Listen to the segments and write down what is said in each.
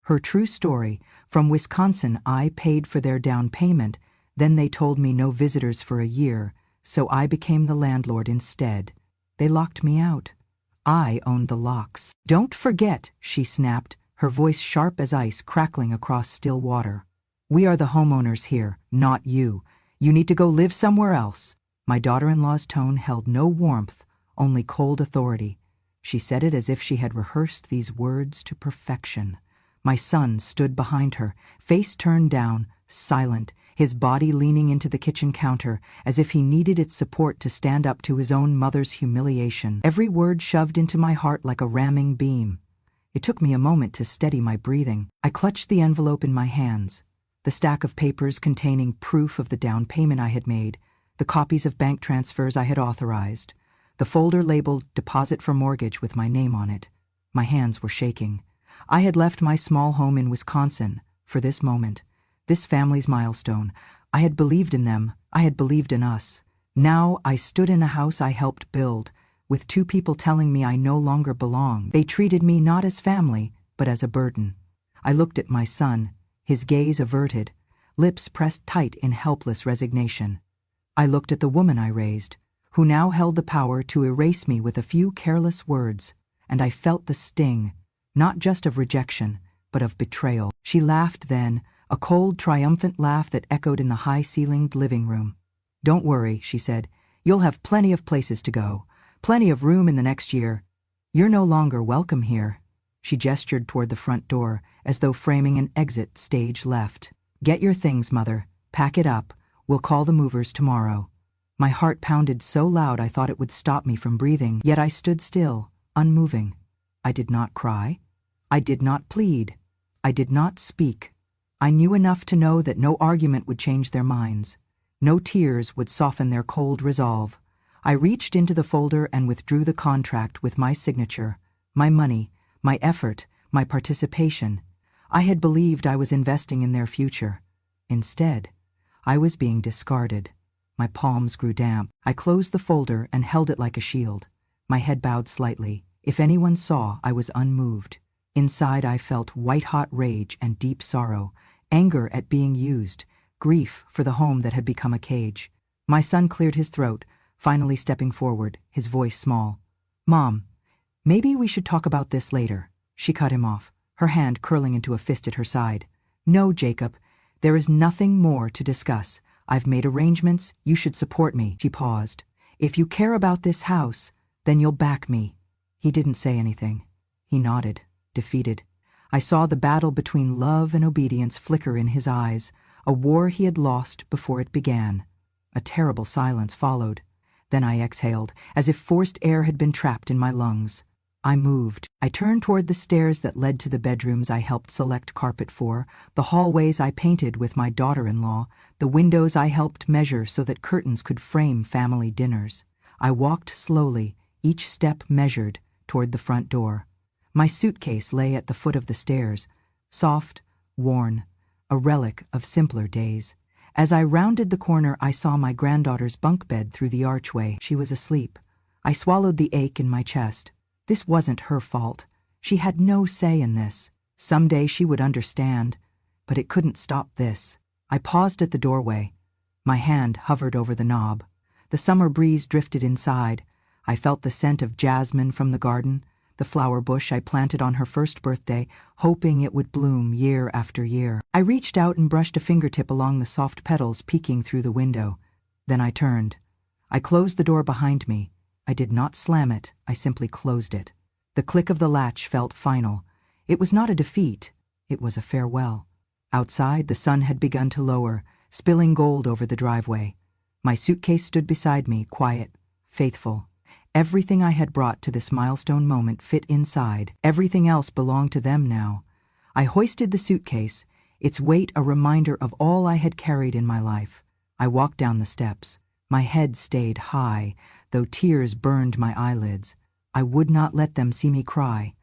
Her true story: from Wisconsin I paid for their down payment, then they told me no visitors for a year, so I became the landlord instead. They locked me out. I owned the locks. "Don't forget," she snapped, her voice sharp as ice crackling across still water. "We are the homeowners here, not you. You need to go live somewhere else." My daughter-in-law's tone held no warmth, only cold authority. She said it as if she had rehearsed these words to perfection. My son stood behind her, face turned down, silent, his body leaning into the kitchen counter as if he needed its support to stand up to his own mother's humiliation. Every word shoved into my heart like a ramming beam. It took me a moment to steady my breathing. I clutched the envelope in my hands. The stack of papers containing proof of the down payment I had made, the copies of bank transfers I had authorized, the folder labeled "Deposit for Mortgage" with my name on it. My hands were shaking. I had left my small home in Wisconsin for this moment, this family's milestone. I had believed in them. I had believed in us. Now I stood in a house I helped build, with two people telling me I no longer belonged. They treated me not as family, but as a burden. I looked at my son, his gaze averted, lips pressed tight in helpless resignation. I looked at the woman I raised, who now held the power to erase me with a few careless words, and I felt the sting, not just of rejection, but of betrayal. She laughed then, a cold, triumphant laugh that echoed in the high-ceilinged living room. "Don't worry," she said. "You'll have plenty of places to go, plenty of room in the next year. You're no longer welcome here." She gestured toward the front door, as though framing an exit stage left. "Get your things, Mother. Pack it up. We'll call the movers tomorrow." My heart pounded so loud I thought it would stop me from breathing, yet I stood still, unmoving. I did not cry. I did not plead. I did not speak. I knew enough to know that no argument would change their minds. No tears would soften their cold resolve. I reached into the folder and withdrew the contract with my signature, my money, my effort, my participation. I had believed I was investing in their future. Instead, I was being discarded. My palms grew damp. I closed the folder and held it like a shield. My head bowed slightly. If anyone saw, I was unmoved. Inside I felt white-hot rage and deep sorrow, anger at being used, grief for the home that had become a cage. My son cleared his throat, finally stepping forward, his voice small. "Mom, maybe we should talk about this later." She cut him off, her hand curling into a fist at her side. "No, Jacob, there is nothing more to discuss. I've made arrangements. You should support me." She paused. "If you care about this house, then you'll back me." He didn't say anything. He nodded, defeated. I saw the battle between love and obedience flicker in his eyes, a war he had lost before it began. A terrible silence followed. Then I exhaled, as if forced air had been trapped in my lungs. I moved. I turned toward the stairs that led to the bedrooms I helped select carpet for, the hallways I painted with my daughter-in-law, the windows I helped measure so that curtains could frame family dinners. I walked slowly, each step measured, toward the front door. My suitcase lay at the foot of the stairs, soft, worn, a relic of simpler days. As I rounded the corner, I saw my granddaughter's bunk bed through the archway. She was asleep. I swallowed the ache in my chest. This wasn't her fault. She had no say in this. Someday she would understand, but it couldn't stop this. I paused at the doorway. My hand hovered over the knob. The summer breeze drifted inside. I felt the scent of jasmine from the garden, the flower bush I planted on her first birthday, hoping it would bloom year after year. I reached out and brushed a fingertip along the soft petals peeking through the window. Then I turned. I closed the door behind me. I did not slam it, I simply closed it. The click of the latch felt final. It was not a defeat, it was a farewell. Outside, the sun had begun to lower, spilling gold over the driveway. My suitcase stood beside me, quiet, faithful. Everything I had brought to this milestone moment fit inside. Everything else belonged to them now. I hoisted the suitcase, its weight a reminder of all I had carried in my life. I walked down the steps. My head stayed high, though tears burned my eyelids. I would not let them see me cry.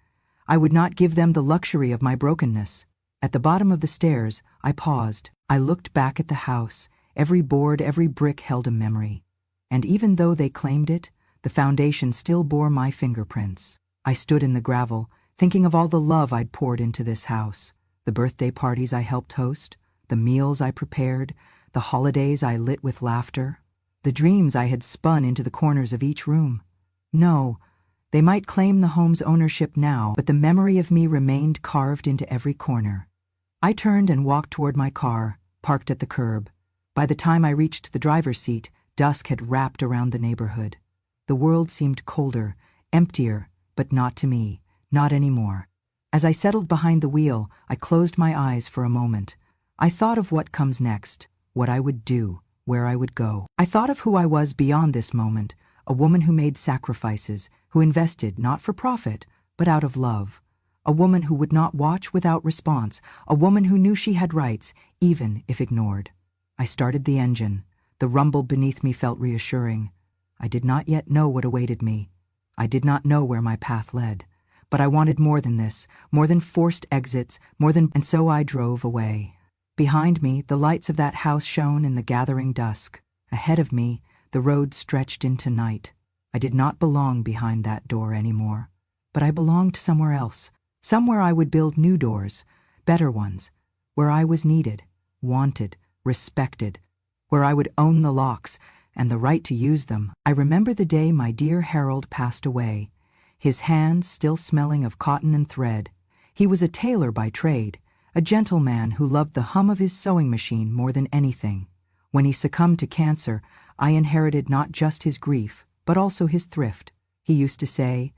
I would not give them the luxury of my brokenness. At the bottom of the stairs, I paused. I looked back at the house. Every board, every brick held a memory. And even though they claimed it, the foundation still bore my fingerprints. I stood in the gravel, thinking of all the love I'd poured into this house. The birthday parties I helped host, the meals I prepared, the holidays I lit with laughter, the dreams I had spun into the corners of each room. No, they might claim the home's ownership now, but the memory of me remained carved into every corner. I turned and walked toward my car, parked at the curb. By the time I reached the driver's seat, dusk had wrapped around the neighborhood. The world seemed colder, emptier, but not to me, not anymore. As I settled behind the wheel, I closed my eyes for a moment. I thought of what comes next, what I would do, where I would go. I thought of who I was beyond this moment, a woman who made sacrifices, who invested not for profit, but out of love. A woman who would not watch without response, a woman who knew she had rights, even if ignored. I started the engine. The rumble beneath me felt reassuring. I did not yet know what awaited me. I did not know where my path led. But I wanted more than this, more than forced exits, and so I drove away. Behind me, the lights of that house shone in the gathering dusk. Ahead of me, the road stretched into night. I did not belong behind that door anymore. But I belonged somewhere else, somewhere I would build new doors, better ones, where I was needed, wanted, respected, where I would own the locks and the right to use them. I remember the day my dear Harold passed away, his hands still smelling of cotton and thread. He was a tailor by trade, a gentleman who loved the hum of his sewing machine more than anything. When he succumbed to cancer, I inherited not just his grief, but also his thrift. He used to say,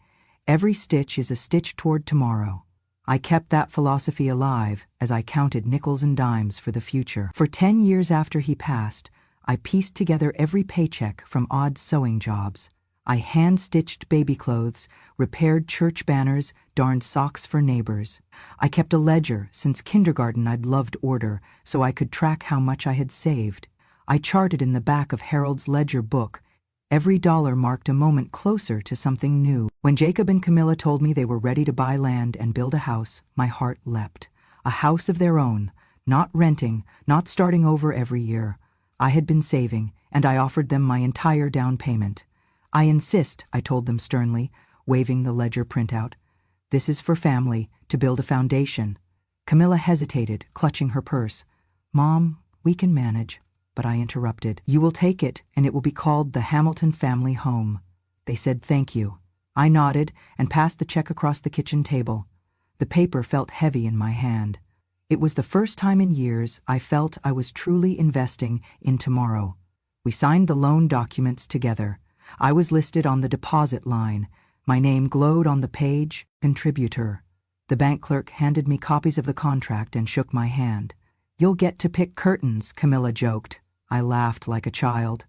"Every stitch is a stitch toward tomorrow." I kept that philosophy alive as I counted nickels and dimes for the future. For 10 years after he passed, I pieced together every paycheck from odd sewing jobs. I hand-stitched baby clothes, repaired church banners, darned socks for neighbors. I kept a ledger. Since kindergarten I'd loved order, so I could track how much I had saved. I charted in the back of Harold's ledger book. Every dollar marked a moment closer to something new. When Jacob and Camilla told me they were ready to buy land and build a house, my heart leapt. A house of their own, not renting, not starting over every year. I had been saving, and I offered them my entire down payment. "I insist," I told them sternly, waving the ledger printout. "This is for family, to build a foundation." Camilla hesitated, clutching her purse. "Mom, we can manage." But I interrupted. "You will take it, and it will be called the Hamilton Family Home." They said thank you. I nodded and passed the check across the kitchen table. The paper felt heavy in my hand. It was the first time in years I felt I was truly investing in tomorrow. We signed the loan documents together. I was listed on the deposit line. My name glowed on the page, contributor. The bank clerk handed me copies of the contract and shook my hand. "You'll get to pick curtains," Camilla joked. I laughed like a child.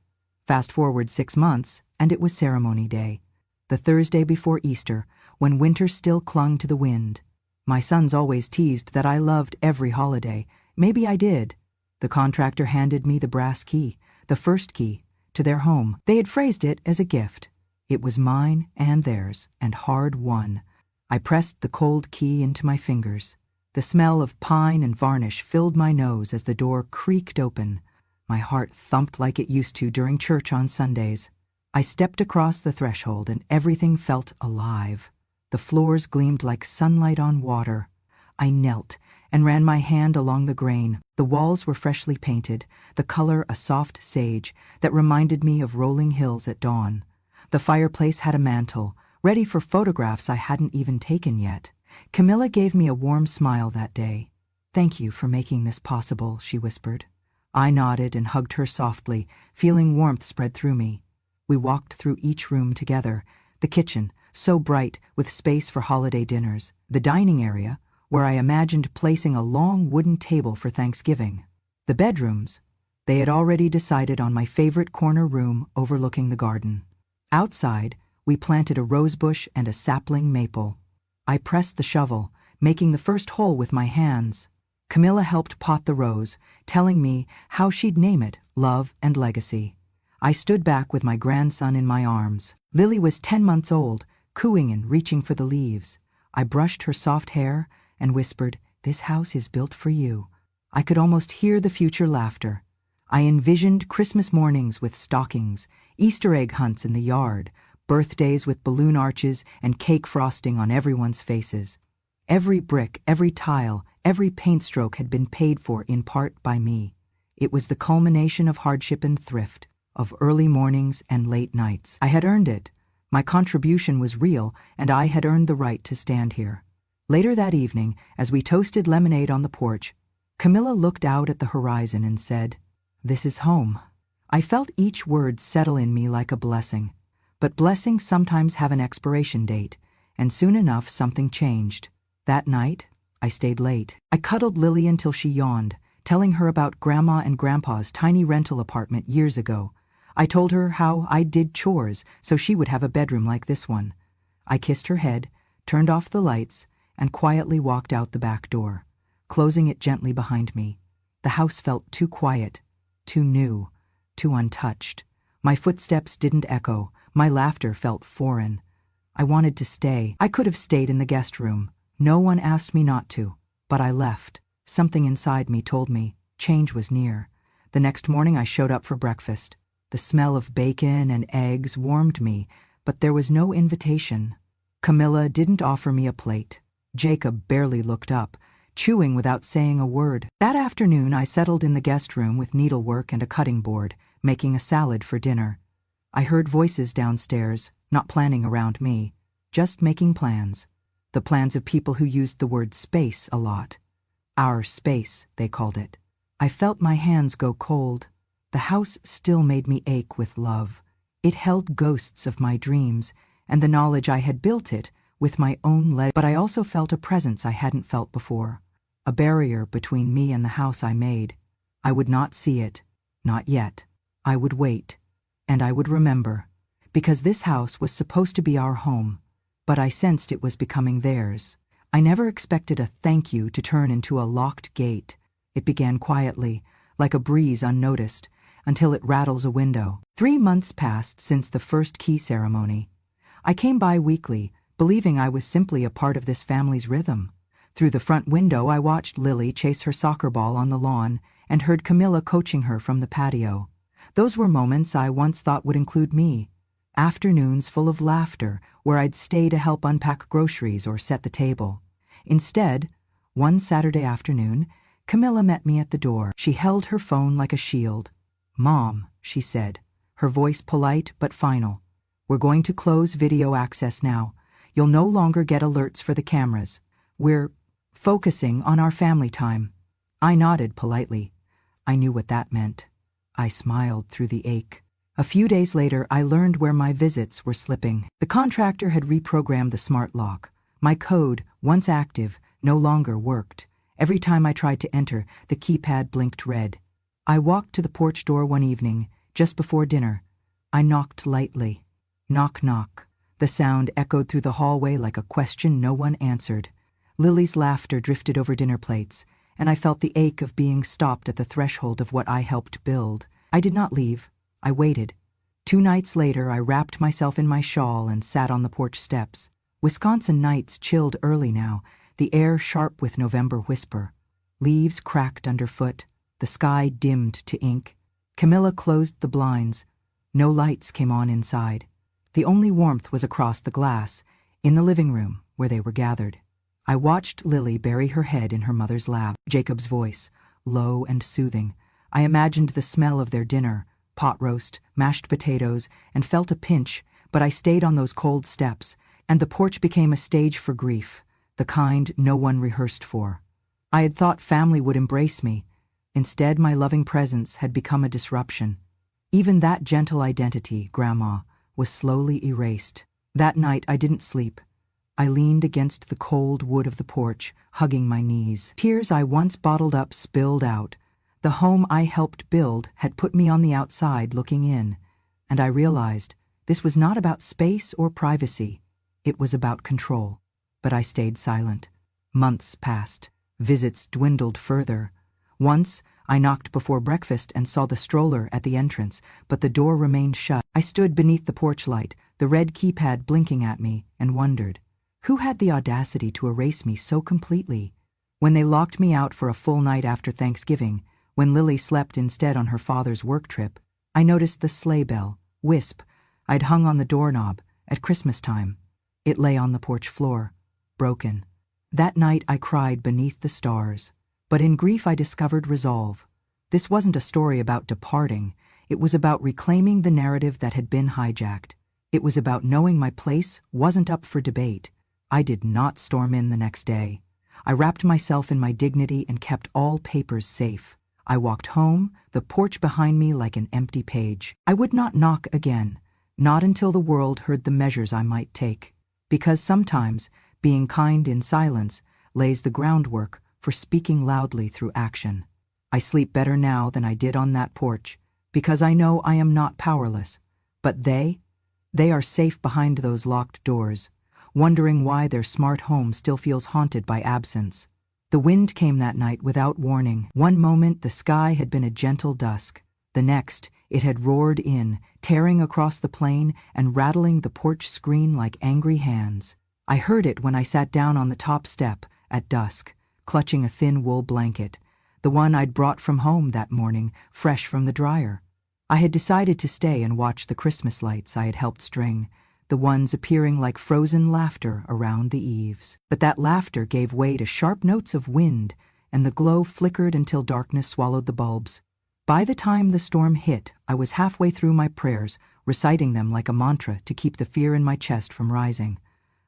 Fast forward 6 months, and it was ceremony day. The Thursday before Easter, when winter still clung to the wind. My sons always teased that I loved every holiday. Maybe I did. The contractor handed me the brass key, the first key, to their home. They had phrased it as a gift. It was mine and theirs, and hard-won. I pressed the cold key into my fingers. The smell of pine and varnish filled my nose as the door creaked open. My heart thumped like it used to during church on Sundays. I stepped across the threshold and everything felt alive. The floors gleamed like sunlight on water. I knelt and ran my hand along the grain. The walls were freshly painted, the color a soft sage that reminded me of rolling hills at dawn. The fireplace had a mantel, ready for photographs I hadn't even taken yet. Camilla gave me a warm smile that day. "Thank you for making this possible," she whispered. I nodded and hugged her softly, feeling warmth spread through me. We walked through each room together. The kitchen, so bright, with space for holiday dinners. The dining area, where I imagined placing a long wooden table for Thanksgiving. The bedrooms. They had already decided on my favorite corner room overlooking the garden. Outside, we planted a rosebush and a sapling maple. I pressed the shovel, making the first hole with my hands. Camilla helped pot the rose, telling me how she'd name it, Love and Legacy. I stood back with my grandson in my arms. Lily was 10 months old, cooing and reaching for the leaves. I brushed her soft hair and whispered, "This house is built for you." I could almost hear the future laughter. I envisioned Christmas mornings with stockings, Easter egg hunts in the yard, birthdays with balloon arches and cake frosting on everyone's faces. Every brick, every tile, every paint stroke had been paid for in part by me. It was the culmination of hardship and thrift, of early mornings and late nights. I had earned it. My contribution was real, and I had earned the right to stand here. Later that evening, as we toasted lemonade on the porch, Camilla looked out at the horizon and said, "This is home." I felt each word settle in me like a blessing. But blessings sometimes have an expiration date, and soon enough something changed. That night, I stayed late. I cuddled Lily until she yawned, telling her about Grandma and Grandpa's tiny rental apartment years ago. I told her how I did chores so she would have a bedroom like this one. I kissed her head, turned off the lights, and quietly walked out the back door, closing it gently behind me. The house felt too quiet, too new, too untouched. My footsteps didn't echo. My laughter felt foreign. I wanted to stay. I could have stayed in the guest room. No one asked me not to, but I left. Something inside me told me change was near. The next morning I showed up for breakfast. The smell of bacon and eggs warmed me, but there was no invitation. Camilla didn't offer me a plate. Jacob barely looked up, chewing without saying a word. That afternoon I settled in the guest room with needlework and a cutting board, making a salad for dinner. I heard voices downstairs, not planning around me, just making plans. The plans of people who used the word space a lot. Our space, they called it. I felt my hands go cold. The house still made me ache with love. It held ghosts of my dreams, and the knowledge I had built it with my own legs. But I also felt a presence I hadn't felt before. A barrier between me and the house I made. I would not see it. Not yet. I would wait. And I would remember. Because this house was supposed to be our home. But I sensed it was becoming theirs. I never expected a thank you to turn into a locked gate. It began quietly, like a breeze unnoticed, until it rattles a window. 3 months passed since the first key ceremony. I came by weekly, believing I was simply a part of this family's rhythm. Through the front window I watched Lily chase her soccer ball on the lawn and heard Camilla coaching her from the patio. Those were moments I once thought would include me. Afternoons full of laughter, where I'd stay to help unpack groceries or set the table. Instead, one Saturday afternoon, Camilla met me at the door. She held her phone like a shield. "Mom," she said, her voice polite but final. "We're going to close video access now. You'll no longer get alerts for the cameras. We're focusing on our family time." I nodded politely. I knew what that meant. I smiled through the ache. A few days later, I learned where my visits were slipping. The contractor had reprogrammed the smart lock. My code, once active, no longer worked. Every time I tried to enter, the keypad blinked red. I walked to the porch door one evening, just before dinner. I knocked lightly. Knock, knock. The sound echoed through the hallway like a question no one answered. Lily's laughter drifted over dinner plates, and I felt the ache of being stopped at the threshold of what I helped build. I did not leave. I waited. 2 nights later, I wrapped myself in my shawl and sat on the porch steps. Wisconsin nights chilled early now, the air sharp with November whisper. Leaves cracked underfoot, the sky dimmed to ink. Camilla closed the blinds. No lights came on inside. The only warmth was across the glass, in the living room where they were gathered. I watched Lily bury her head in her mother's lap. Jacob's voice, low and soothing. I imagined the smell of their dinner, pot roast, mashed potatoes, and felt a pinch, but I stayed on those cold steps, and the porch became a stage for grief, the kind no one rehearsed for. I had thought family would embrace me. Instead, my loving presence had become a disruption. Even that gentle identity, Grandma, was slowly erased. That night I didn't sleep. I leaned against the cold wood of the porch, hugging my knees. Tears I once bottled up spilled out. The home I helped build had put me on the outside looking in, and I realized this was not about space or privacy. It was about control. But I stayed silent. Months passed. Visits dwindled further. Once, I knocked before breakfast and saw the stroller at the entrance, but the door remained shut. I stood beneath the porch light, the red keypad blinking at me, and wondered, who had the audacity to erase me so completely? When they locked me out for a full night after Thanksgiving, when Lily slept instead on her father's work trip, I noticed the sleigh bell, Wisp, I'd hung on the doorknob at Christmas time. It lay on the porch floor, broken. That night I cried beneath the stars. But in grief I discovered resolve. This wasn't a story about departing. It was about reclaiming the narrative that had been hijacked. It was about knowing my place wasn't up for debate. I did not storm in the next day. I wrapped myself in my dignity and kept all papers safe. I walked home, the porch behind me like an empty page. I would not knock again, not until the world heard the measures I might take. Because sometimes, being kind in silence lays the groundwork for speaking loudly through action. I sleep better now than I did on that porch, because I know I am not powerless. But they are safe behind those locked doors, wondering why their smart home still feels haunted by absence. The wind came that night without warning. One moment the sky had been a gentle dusk. The next, it had roared in, tearing across the plain and rattling the porch screen like angry hands. I heard it when I sat down on the top step, at dusk, clutching a thin wool blanket, the one I'd brought from home that morning, fresh from the dryer. I had decided to stay and watch the Christmas lights I had helped string, the ones appearing like frozen laughter around the eaves. But that laughter gave way to sharp notes of wind, and the glow flickered until darkness swallowed the bulbs. By the time the storm hit, I was halfway through my prayers, reciting them like a mantra to keep the fear in my chest from rising.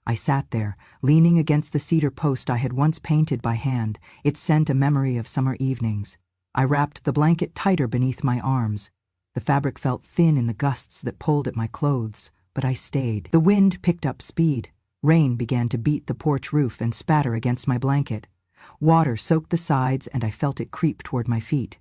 I sat there, leaning against the cedar post I had once painted by hand, its scent a memory of summer evenings. I wrapped the blanket tighter beneath my arms. The fabric felt thin in the gusts that pulled at my clothes, but I stayed. The wind picked up speed. Rain began to beat the porch roof and spatter against my blanket. Water soaked the sides and I felt it creep toward my feet.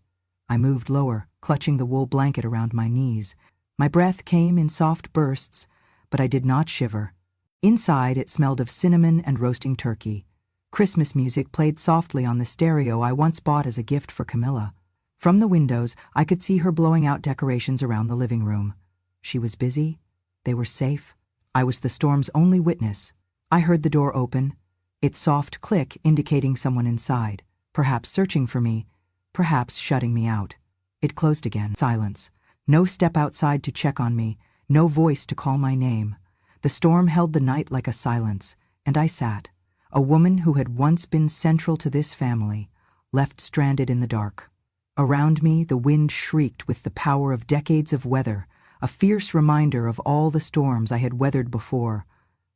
I moved lower, clutching the wool blanket around my knees. My breath came in soft bursts, but I did not shiver. Inside, it smelled of cinnamon and roasting turkey. Christmas music played softly on the stereo I once bought as a gift for Camilla. From the windows, I could see her blowing out decorations around the living room. She was busy. They were safe. I was the storm's only witness. I heard the door open, its soft click indicating someone inside, perhaps searching for me, perhaps shutting me out. It closed again. Silence. No step outside to check on me, no voice to call my name. The storm held the night like a silence, and I sat, a woman who had once been central to this family, left stranded in the dark. Around me, the wind shrieked with the power of decades of weather, a fierce reminder of all the storms I had weathered before,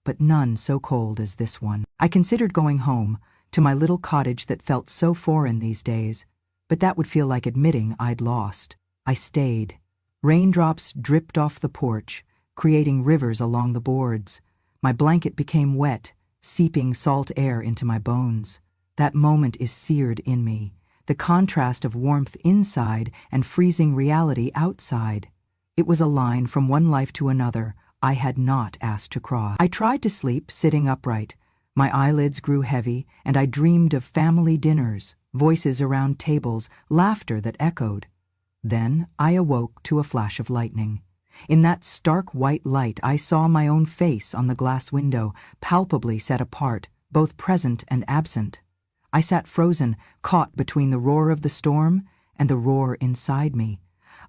but none so cold as this one. I considered going home, to my little cottage that felt so foreign these days, but that would feel like admitting I'd lost. I stayed. Raindrops dripped off the porch, creating rivers along the boards. My blanket became wet, seeping salt air into my bones. That moment is seared in me, the contrast of warmth inside and freezing reality outside. It was a line from one life to another I had not asked to cross. I tried to sleep, sitting upright. My eyelids grew heavy, and I dreamed of family dinners, voices around tables, laughter that echoed. Then I awoke to a flash of lightning. In that stark white light, I saw my own face on the glass window, palpably set apart, both present and absent. I sat frozen, caught between the roar of the storm and the roar inside me,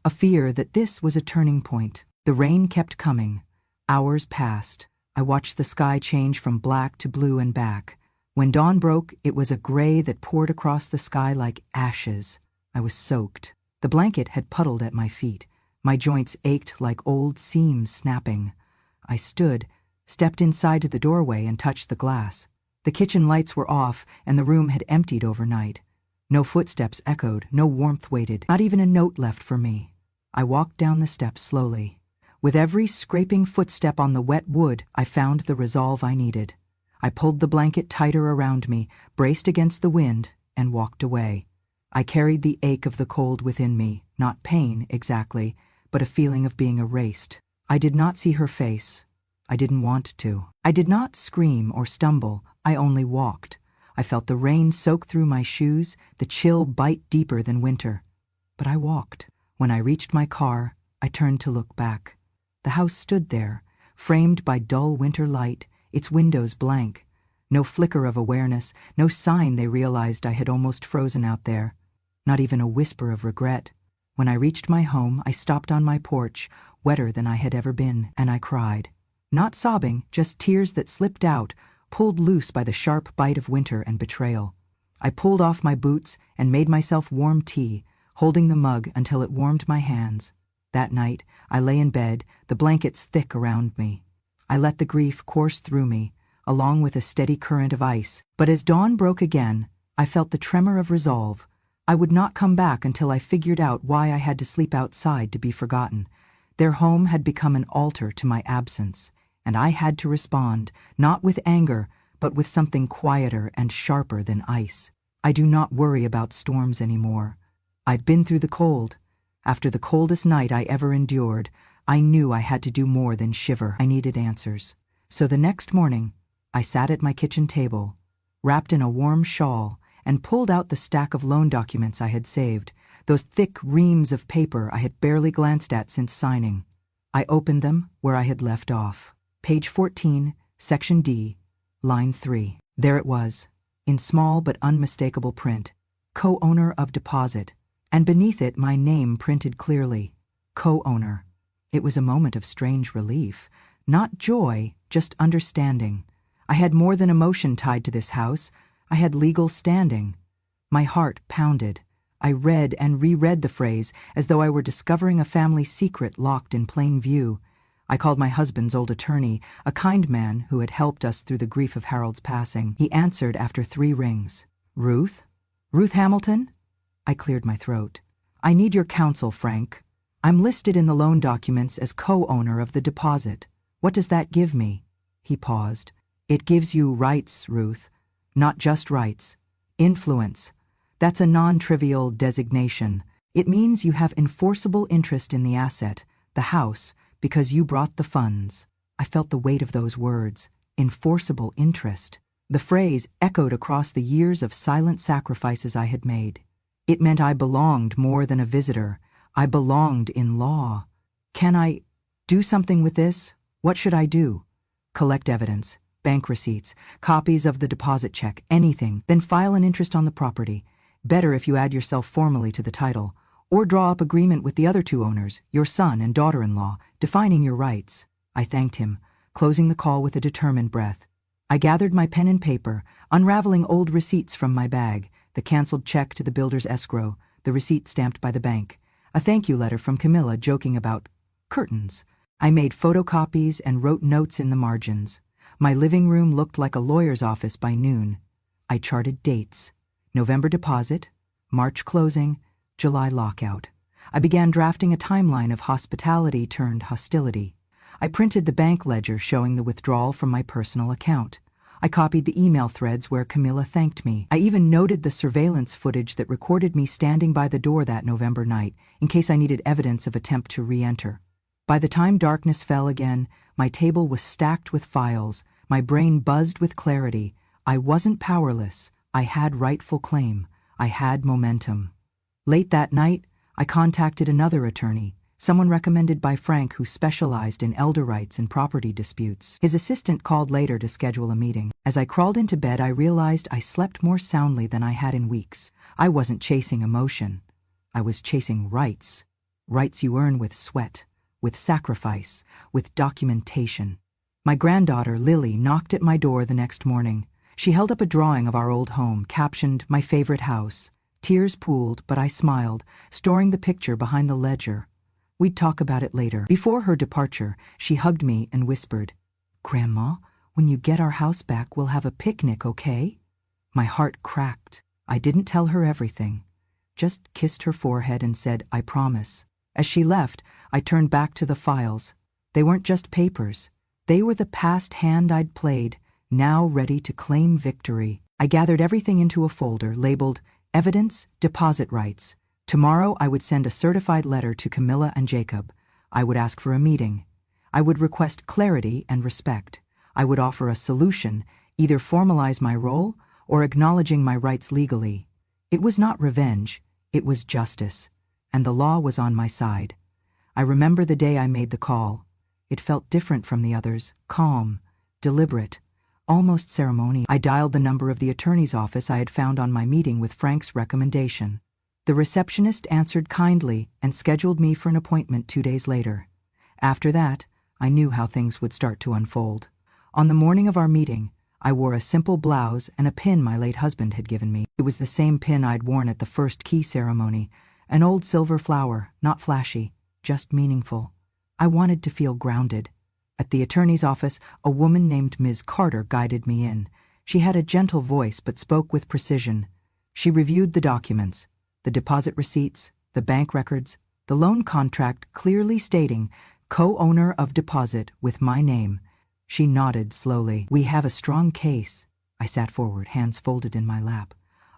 a fear that this was a turning point. The rain kept coming. Hours passed. I watched the sky change from black to blue and back. When dawn broke, it was a gray that poured across the sky like ashes. I was soaked. The blanket had puddled at my feet. My joints ached like old seams snapping. I stood, stepped inside to the doorway and touched the glass. The kitchen lights were off and the room had emptied overnight. No footsteps echoed, no warmth waited, not even a note left for me. I walked down the steps slowly. With every scraping footstep on the wet wood, I found the resolve I needed. I pulled the blanket tighter around me, braced against the wind, and walked away. I carried the ache of the cold within me, not pain exactly, but a feeling of being erased. I did not see her face. I didn't want to. I did not scream or stumble. I only walked. I felt the rain soak through my shoes, the chill bite deeper than winter. But I walked. When I reached my car, I turned to look back. The house stood there, framed by dull winter light, its windows blank. No flicker of awareness, no sign they realized I had almost frozen out there. Not even a whisper of regret. When I reached my home, I stopped on my porch, wetter than I had ever been, and I cried. Not sobbing, just tears that slipped out, pulled loose by the sharp bite of winter and betrayal. I pulled off my boots and made myself warm tea, holding the mug until it warmed my hands. That night, I lay in bed, the blankets thick around me. I let the grief course through me, along with a steady current of ice. But as dawn broke again, I felt the tremor of resolve. I would not come back until I figured out why I had to sleep outside to be forgotten. Their home had become an altar to my absence, and I had to respond, not with anger, but with something quieter and sharper than ice. I do not worry about storms anymore. I've been through the cold. After the coldest night I ever endured, I knew I had to do more than shiver. I needed answers. So the next morning, I sat at my kitchen table, wrapped in a warm shawl, and pulled out the stack of loan documents I had saved, those thick reams of paper I had barely glanced at since signing. I opened them where I had left off. Page 14, Section D, Line 3. There it was, in small but unmistakable print, co-owner of deposit, and beneath it my name printed clearly, co-owner. It was a moment of strange relief, not joy, just understanding. I had more than emotion tied to this house. I had legal standing. My heart pounded. I read and reread the phrase as though I were discovering a family secret locked in plain view. I called my husband's old attorney, a kind man who had helped us through the grief of Harold's passing. He answered after 3 rings. Ruth? Ruth Hamilton? I cleared my throat. I need your counsel, Frank. I'm listed in the loan documents as co-owner of the deposit. What does that give me? He paused. It gives you rights, Ruth. Not just rights. Influence. That's a non-trivial designation. It means you have enforceable interest in the asset, the house, because you brought the funds. I felt the weight of those words. Enforceable interest. The phrase echoed across the years of silent sacrifices I had made. It meant I belonged more than a visitor. I belonged in law. Can I do something with this? What should I do? Collect evidence, bank receipts, copies of the deposit check, anything, then file an interest on the property. Better if you add yourself formally to the title, or draw up agreement with the other 2 owners, your son and daughter-in-law, defining your rights. I thanked him, closing the call with a determined breath. I gathered my pen and paper, unraveling old receipts from my bag, the canceled check to the builder's escrow, the receipt stamped by the bank, a thank you letter from Camilla joking about curtains. I made photocopies and wrote notes in the margins. My living room looked like a lawyer's office by noon. I charted dates. November deposit, March closing, July lockout. I began drafting a timeline of hospitality turned hostility. I printed the bank ledger showing the withdrawal from my personal account. I copied the email threads where Camilla thanked me. I even noted the surveillance footage that recorded me standing by the door that November night, in case I needed evidence of attempt to re-enter. By the time darkness fell again, my table was stacked with files, my brain buzzed with clarity. I wasn't powerless. I had rightful claim. I had momentum. Late that night, I contacted another attorney, someone recommended by Frank who specialized in elder rights and property disputes. His assistant called later to schedule a meeting. As I crawled into bed, I realized I slept more soundly than I had in weeks. I wasn't chasing emotion. I was chasing rights. Rights you earn with sweat, with sacrifice, with documentation. My granddaughter, Lily, knocked at my door the next morning. She held up a drawing of our old home, captioned, "My favorite house." Tears pooled, but I smiled, storing the picture behind the ledger. We'd talk about it later. Before her departure, she hugged me and whispered, "Grandma, when you get our house back, we'll have a picnic, okay?" My heart cracked. I didn't tell her everything. Just kissed her forehead and said, "I promise." As she left, I turned back to the files. They weren't just papers. They were the past hand I'd played, now ready to claim victory. I gathered everything into a folder labeled Evidence, Deposit Rights. Tomorrow I would send a certified letter to Camilla and Jacob. I would ask for a meeting. I would request clarity and respect. I would offer a solution, either formalize my role or acknowledging my rights legally. It was not revenge, it was justice, and the law was on my side. I remember the day I made the call. It felt different from the others, calm, deliberate, almost ceremonial. I dialed the number of the attorney's office I had found on my meeting with Frank's recommendation. The receptionist answered kindly and scheduled me for an appointment 2 days later. After that, I knew how things would start to unfold. On the morning of our meeting, I wore a simple blouse and a pin my late husband had given me. It was the same pin I'd worn at the first key ceremony, an old silver flower, not flashy, just meaningful. I wanted to feel grounded. At the attorney's office, a woman named Ms. Carter guided me in. She had a gentle voice but spoke with precision. She reviewed the documents, the deposit receipts, the bank records, the loan contract clearly stating co-owner of deposit with my name. She nodded slowly. "We have a strong case." I sat forward, hands folded in my lap.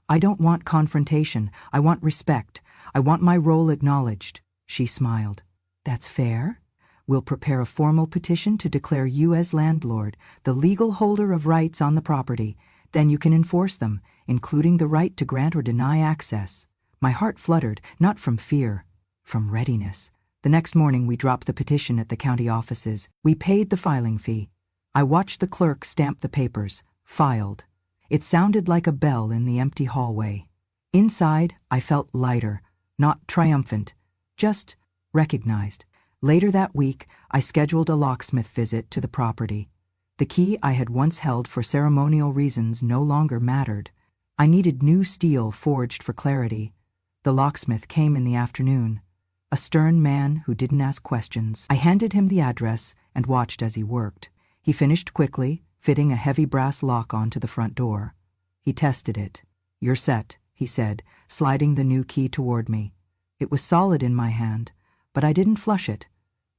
"I don't want confrontation. I want respect. I want my role acknowledged." She smiled. "That's fair. We'll prepare a formal petition to declare you as landlord, the legal holder of rights on the property. Then you can enforce them, including the right to grant or deny access." My heart fluttered, not from fear, from readiness. The next morning we dropped the petition at the county offices. We paid the filing fee. I watched the clerk stamp the papers, filed. It sounded like a bell in the empty hallway. Inside, I felt lighter, not triumphant, just recognized. Later that week, I scheduled a locksmith visit to the property. The key I had once held for ceremonial reasons no longer mattered. I needed new steel forged for clarity. The locksmith came in the afternoon, a stern man who didn't ask questions. I handed him the address and watched as he worked. He finished quickly, fitting a heavy brass lock onto the front door. He tested it. "You're set," he said, sliding the new key toward me. It was solid in my hand, but I didn't flush it.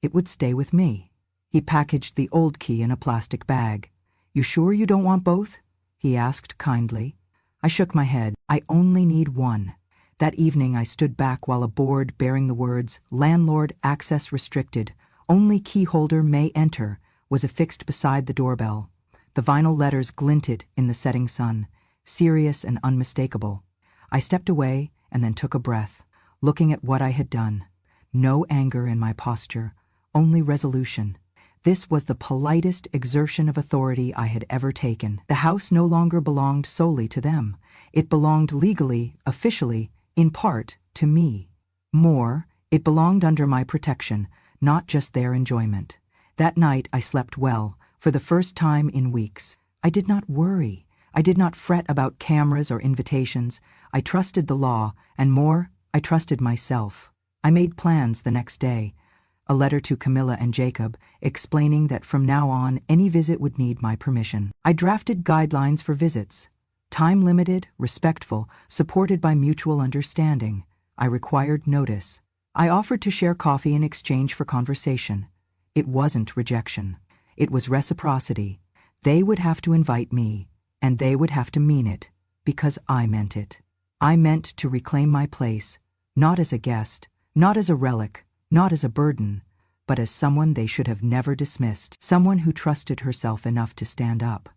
It would stay with me. He packaged the old key in a plastic bag. "You sure you don't want both?" he asked kindly. I shook my head. "I only need one." That evening I stood back while a board bearing the words, "Landlord Access Restricted, Only Key Holder May Enter," was affixed beside the doorbell. The vinyl letters glinted in the setting sun, serious and unmistakable. I stepped away and then took a breath, looking at what I had done. No anger in my posture, only resolution. This was the politest exertion of authority I had ever taken. The house no longer belonged solely to them. It belonged legally, officially, in part, to me. More, it belonged under my protection, not just their enjoyment. That night I slept well, for the first time in weeks. I did not worry. I did not fret about cameras or invitations. I trusted the law, and more, I trusted myself. I made plans the next day. A letter to Camilla and Jacob, explaining that from now on any visit would need my permission. I drafted guidelines for visits. Time-limited, respectful, supported by mutual understanding. I required notice. I offered to share coffee in exchange for conversation. It wasn't rejection. It was reciprocity. They would have to invite me, and they would have to mean it, because I meant it. I meant to reclaim my place, not as a guest, not as a relic, not as a burden, but as someone they should have never dismissed, someone who trusted herself enough to stand up.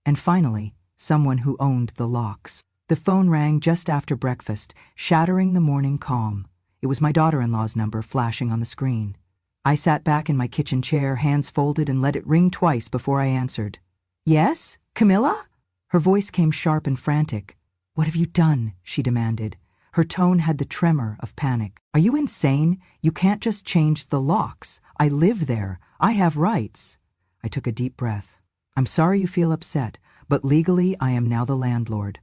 And finally, someone who owned the locks. The phone rang just after breakfast, shattering the morning calm. It was my daughter-in-law's number flashing on the screen. I sat back in my kitchen chair, hands folded, and let it ring twice before I answered. "Yes, Camilla?" Her voice came sharp and frantic. "What have you done?" she demanded. Her tone had the tremor of panic. "Are you insane? You can't just change the locks. I live there. I have rights." I took a deep breath. "I'm sorry you feel upset, but legally I am now the landlord.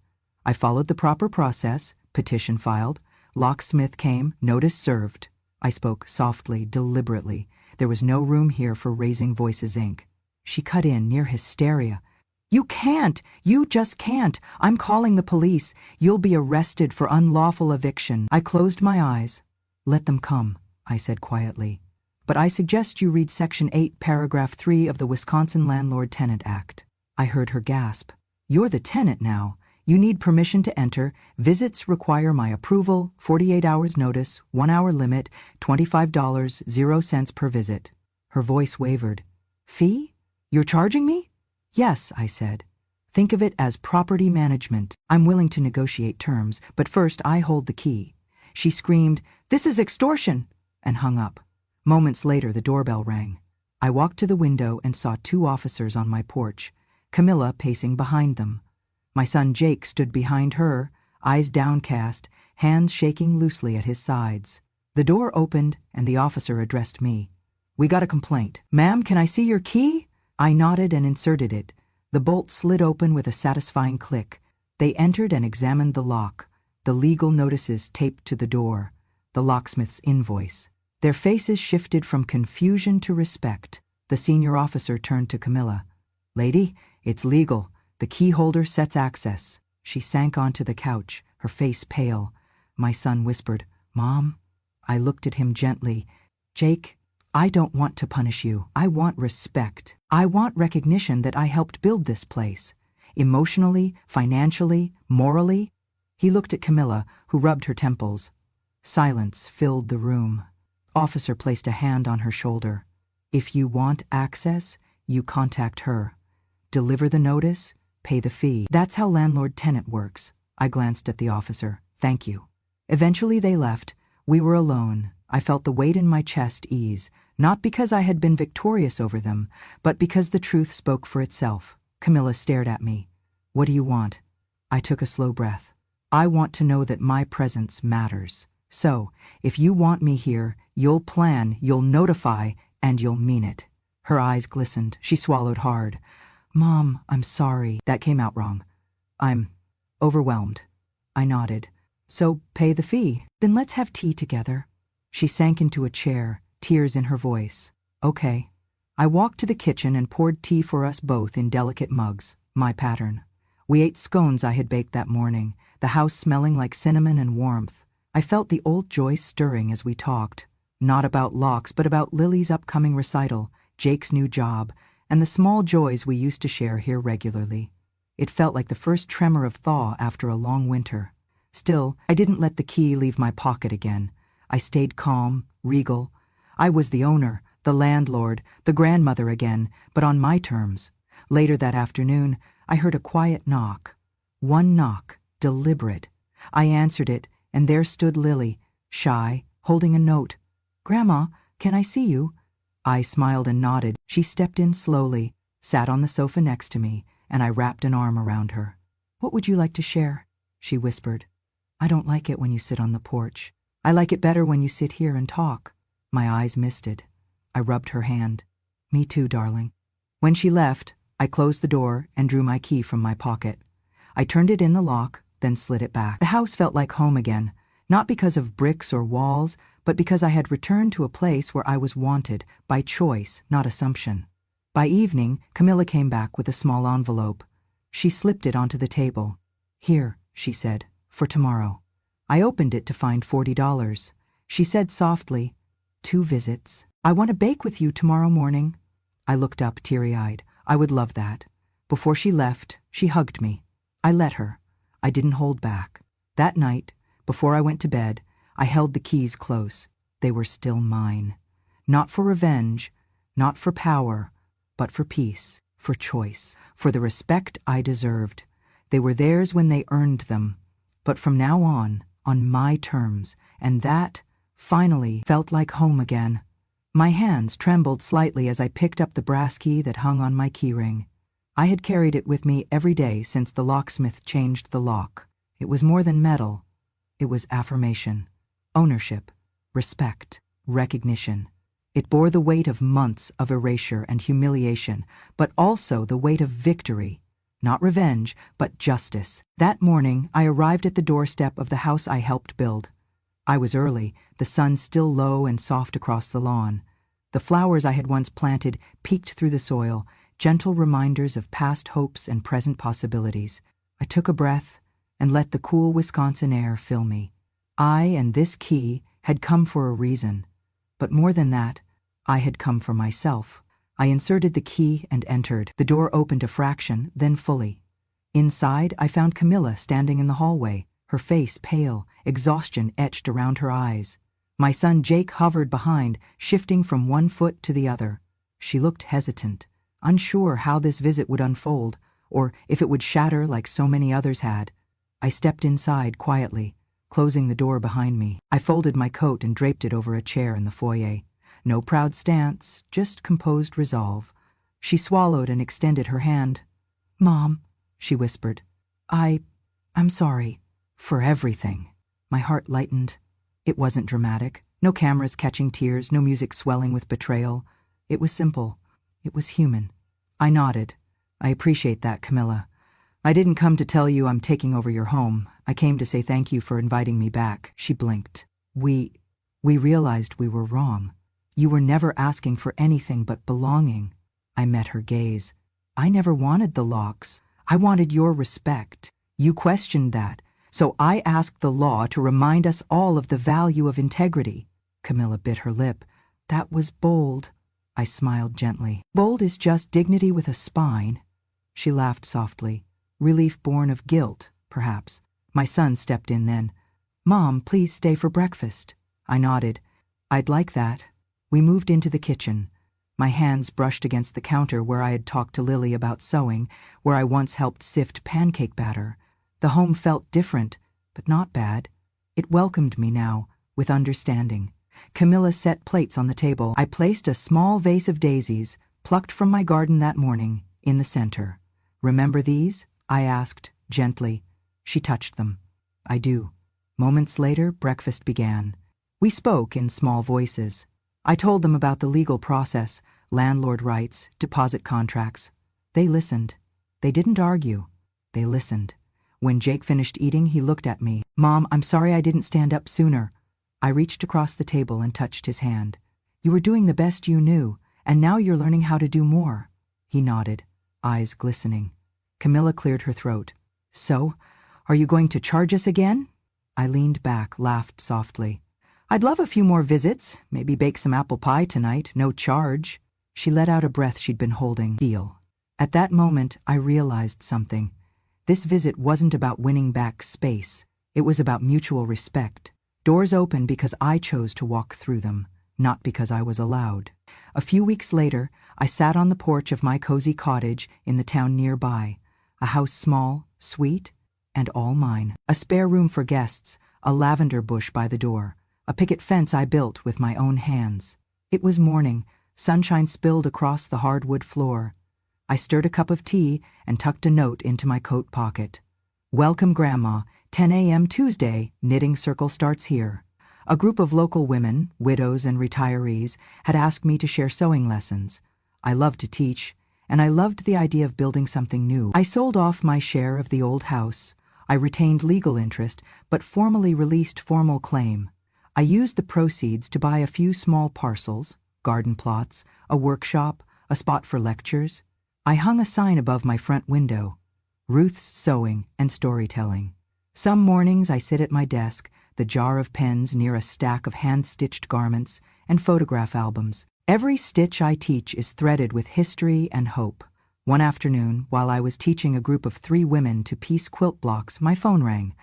I followed the proper process, petition filed, locksmith came, notice served." I spoke softly, deliberately. There was no room here for raising voices, Inc. She cut in, near hysteria. "You can't! You just can't! I'm calling the police. You'll be arrested for unlawful eviction." I closed my eyes. "Let them come," I said quietly. "But I suggest you read Section 8, Paragraph 3 of the Wisconsin Landlord-Tenant Act." I heard her gasp. "You're the tenant now. You need permission to enter. Visits require my approval, 48 hours notice, 1 hour limit, $25, 0 cents per visit." Her voice wavered. "Fee? You're charging me?" "Yes," I said. "Think of it as property management. I'm willing to negotiate terms, but first I hold the key." She screamed, "This is extortion!" and hung up. Moments later, the doorbell rang. I walked to the window and saw 2 officers on my porch, Camilla pacing behind them. My son Jake stood behind her, eyes downcast, hands shaking loosely at his sides. The door opened and the officer addressed me. "We got a complaint." "Ma'am, can I see your key?" I nodded and inserted it. The bolt slid open with a satisfying click. They entered and examined the lock, the legal notices taped to the door, the locksmith's invoice. Their faces shifted from confusion to respect. The senior officer turned to Camilla. "Lady, it's legal. The key holder sets access." She sank onto the couch, her face pale. My son whispered, "Mom." I looked at him gently. "Jake, I don't want to punish you. I want respect. I want recognition that I helped build this place. Emotionally, financially, morally." He looked at Camilla, who rubbed her temples. Silence filled the room. Officer placed a hand on her shoulder. "If you want access, you contact her. Deliver the notice, pay the fee. That's how landlord-tenant works." I glanced at the officer. "Thank you." Eventually they left. We were alone. I felt the weight in my chest ease, not because I had been victorious over them, but because the truth spoke for itself. Camilla stared at me. "What do you want?" I took a slow breath. "I want to know that my presence matters. So, if you want me here, you'll plan, you'll notify, and you'll mean it." Her eyes glistened. She swallowed hard. "Mom, I'm sorry. That came out wrong. I'm overwhelmed." I nodded. "So, pay the fee. Then let's have tea together." She sank into a chair, tears in her voice. "Okay." I walked to the kitchen and poured tea for us both in delicate mugs, my pattern. We ate scones I had baked that morning, the house smelling like cinnamon and warmth. I felt the old joy stirring as we talked, not about locks but about Lily's upcoming recital, Jake's new job, and the small joys we used to share here regularly. It felt like the first tremor of thaw after a long winter. Still, I didn't let the key leave my pocket again. I stayed calm, regal. I was the owner, the landlord, the grandmother again, but on my terms. Later that afternoon, I heard a quiet knock. One knock, deliberate. I answered it, and there stood Lily, shy, holding a note. "Grandma, can I see you?" I smiled and nodded. She stepped in slowly, sat on the sofa next to me, and I wrapped an arm around her. "What would you like to share?" she whispered. "I don't like it when you sit on the porch. I like it better when you sit here and talk." My eyes misted. I rubbed her hand. "Me too, darling." When she left, I closed the door and drew my key from my pocket. I turned it in the lock, then slid it back. The house felt like home again, not because of bricks or walls, but because I had returned to a place where I was wanted, by choice, not assumption. By evening, Camilla came back with a small envelope. She slipped it onto the table. "Here," she said, "for tomorrow." I opened it to find $40. She said softly, "2 visits. I want to bake with you tomorrow morning." I looked up teary-eyed. I would love that. Before she left, she hugged me. I let her. I didn't hold back. That night, before I went to bed, I held the keys close. They were still mine. Not for revenge, not for power, but for peace, for choice, for the respect I deserved. They were theirs when they earned them. But from now on my terms, and that, finally, felt like home again. My hands trembled slightly as I picked up the brass key that hung on my keyring. I had carried it with me every day since the locksmith changed the lock. It was more than metal. It was affirmation, ownership, respect, recognition. It bore the weight of months of erasure and humiliation, but also the weight of victory. Not revenge, but justice. That morning, I arrived at the doorstep of the house I helped build. I was early, the sun still low and soft across the lawn. The flowers I had once planted peeked through the soil, gentle reminders of past hopes and present possibilities. I took a breath and let the cool Wisconsin air fill me. I and this key had come for a reason. But more than that, I had come for myself. I inserted the key and entered. The door opened a fraction, then fully. Inside, I found Camilla standing in the hallway, her face pale, exhaustion etched around her eyes. My son Jake hovered behind, shifting from one foot to the other. She looked hesitant, unsure how this visit would unfold, or if it would shatter like so many others had. I stepped inside quietly, closing the door behind me. I folded my coat and draped it over a chair in the foyer. No proud stance, just composed resolve. She swallowed and extended her hand. "Mom," she whispered, I'm sorry. For everything." My heart lightened. It wasn't dramatic. No cameras catching tears, no music swelling with betrayal. It was simple. It was human. I nodded. I appreciate that, Camilla. I didn't come to tell you I'm taking over your home. I came to say thank you for inviting me back. She blinked. We realized we were wrong. You were never asking for anything but belonging. I met her gaze. I never wanted the locks. I wanted your respect. You questioned that, so I asked the law to remind us all of the value of integrity. Camilla bit her lip. That was bold. I smiled gently. Bold is just dignity with a spine. She laughed softly. Relief born of guilt, perhaps. My son stepped in then. Mom, please stay for breakfast. I nodded. I'd like that. We moved into the kitchen. My hands brushed against the counter where I had talked to Lily about sewing, where I once helped sift pancake batter. The home felt different, but not bad. It welcomed me now, with understanding. Camilla set plates on the table. I placed a small vase of daisies, plucked from my garden that morning, in the center. Remember these? I asked, gently. She touched them. I do. Moments later, breakfast began. We spoke in small voices. I told them about the legal process, landlord rights, deposit contracts. They listened. They didn't argue. They listened. When Jake finished eating, he looked at me. Mom, I'm sorry I didn't stand up sooner. I reached across the table and touched his hand. You were doing the best you knew, and now you're learning how to do more. He nodded, eyes glistening. Camilla cleared her throat. So, are you going to charge us again? I leaned back, laughed softly. I'd love a few more visits, maybe bake some apple pie tonight, no charge. She let out a breath she'd been holding. Deal. At that moment, I realized something. This visit wasn't about winning back space. It was about mutual respect. Doors open because I chose to walk through them, not because I was allowed. A few weeks later, I sat on the porch of my cozy cottage in the town nearby. A house small, sweet, and all mine. A spare room for guests, a lavender bush by the door. A picket fence I built with my own hands. It was morning, sunshine spilled across the hardwood floor. I stirred a cup of tea and tucked a note into my coat pocket. Welcome, Grandma. 10 a.m. Tuesday, knitting circle starts here. A group of local women, widows and retirees, had asked me to share sewing lessons. I loved to teach, and I loved the idea of building something new. I sold off my share of the old house. I retained legal interest, but formally released formal claim. I used the proceeds to buy a few small parcels, garden plots, a workshop, a spot for lectures. I hung a sign above my front window, Ruth's Sewing and Storytelling. Some mornings I sit at my desk, the jar of pens near a stack of hand-stitched garments and photograph albums. Every stitch I teach is threaded with history and hope. One afternoon, while I was teaching a group of 3 women to piece quilt blocks, my phone rang.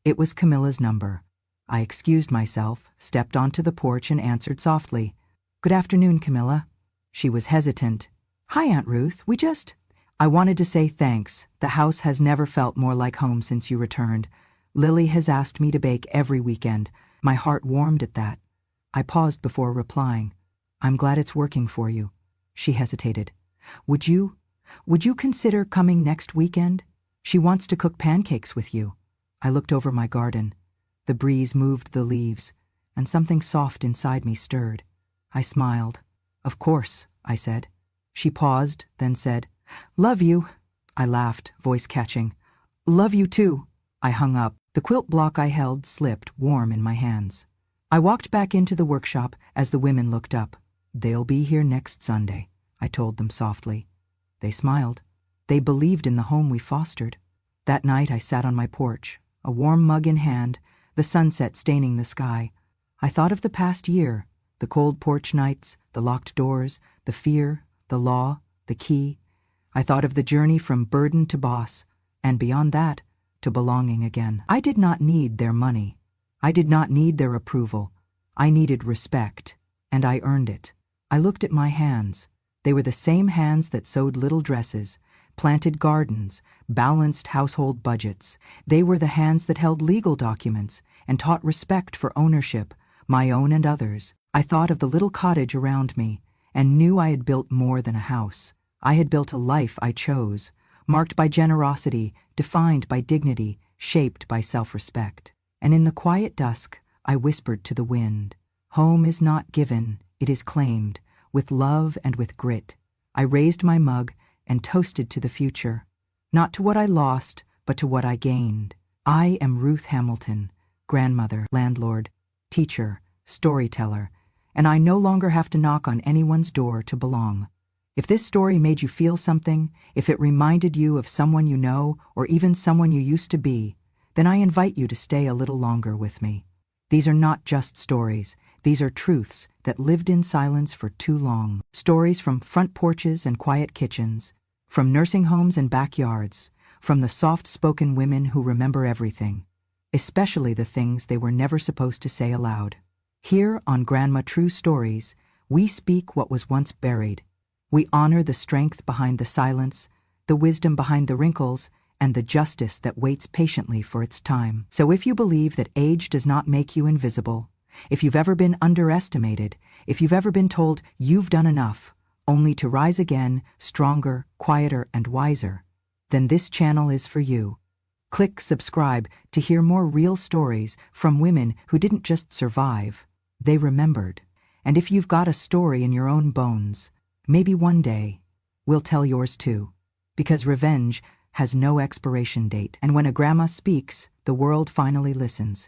It was Camilla's number. I excused myself, stepped onto the porch and answered softly. Good afternoon, Camilla. She was hesitant. Hi, Aunt Ruth. I wanted to say thanks. The house has never felt more like home since you returned. Lily has asked me to bake every weekend. My heart warmed at that. I paused before replying. I'm glad it's working for you. She hesitated. Would you consider coming next weekend? She wants to cook pancakes with you. I looked over my garden. The breeze moved the leaves, and something soft inside me stirred. I smiled. Of course, I said. She paused, then said, Love you. I laughed, voice catching. Love you too. I hung up. The quilt block I held slipped, warm in my hands. I walked back into the workshop as the women looked up. They'll be here next Sunday, I told them softly. They smiled. They believed in the home we fostered. That night I sat on my porch, a warm mug in hand, the sunset staining the sky. I thought of the past year, the cold porch nights, the locked doors, the fear, the law, the key. I thought of the journey from burden to boss, and beyond that, to belonging again. I did not need their money. I did not need their approval. I needed respect, and I earned it. I looked at my hands. They were the same hands that sewed little dresses, planted gardens, balanced household budgets. They were the hands that held legal documents and taught respect for ownership, my own and others. I thought of the little cottage around me and knew I had built more than a house. I had built a life I chose, marked by generosity, defined by dignity, shaped by self-respect. And in the quiet dusk, I whispered to the wind, Home is not given, it is claimed, with love and with grit. I raised my mug, and toasted to the future. Not to what I lost, but to what I gained. I am Ruth Hamilton, grandmother, landlord, teacher, storyteller, and I no longer have to knock on anyone's door to belong. If this story made you feel something, if it reminded you of someone you know, or even someone you used to be, then I invite you to stay a little longer with me. These are not just stories. These are truths that lived in silence for too long. Stories from front porches and quiet kitchens, from nursing homes and backyards, from the soft-spoken women who remember everything, especially the things they were never supposed to say aloud. Here on Grandma True Stories, we speak what was once buried. We honor the strength behind the silence, the wisdom behind the wrinkles, and the justice that waits patiently for its time. So if you believe that age does not make you invisible, if you've ever been underestimated, if you've ever been told you've done enough, only to rise again, stronger, quieter, and wiser, then this channel is for you. Click subscribe to hear more real stories from women who didn't just survive, they remembered. And if you've got a story in your own bones, maybe one day we'll tell yours too. Because revenge has no expiration date, and when a grandma speaks, the world finally listens.